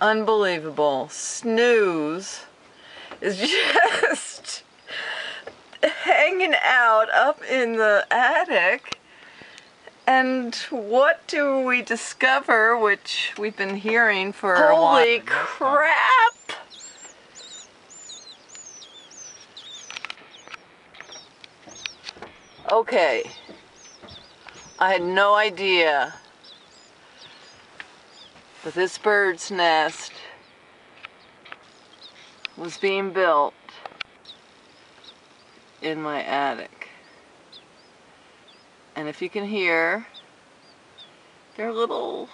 Unbelievable. Snooze is just hanging out up in the attic. And what do we discover, which we've been hearing for a while? Holy crap! Okay. I had no idea that this bird's nest was being built in my attic. And if you can hear, there are little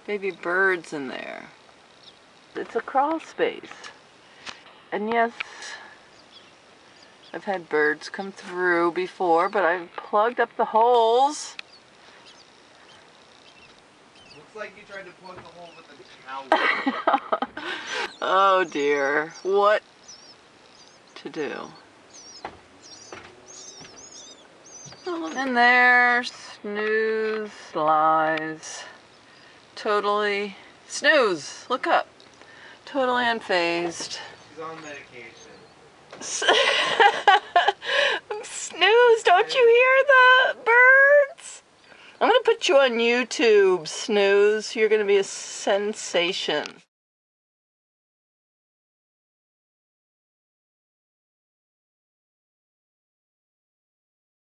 baby birds in there. It's a crawl space. And yes, I've had birds come through before, but I've plugged up the holes. Looks like you tried to plug the hole with a towel. Oh dear, what to do? And there Snooze lies. Totally, Snooze, look up. Totally unfazed. She's on medication. Snooze, don't you hear the birds? I'm gonna put you on YouTube, Snooze. You're gonna be a sensation.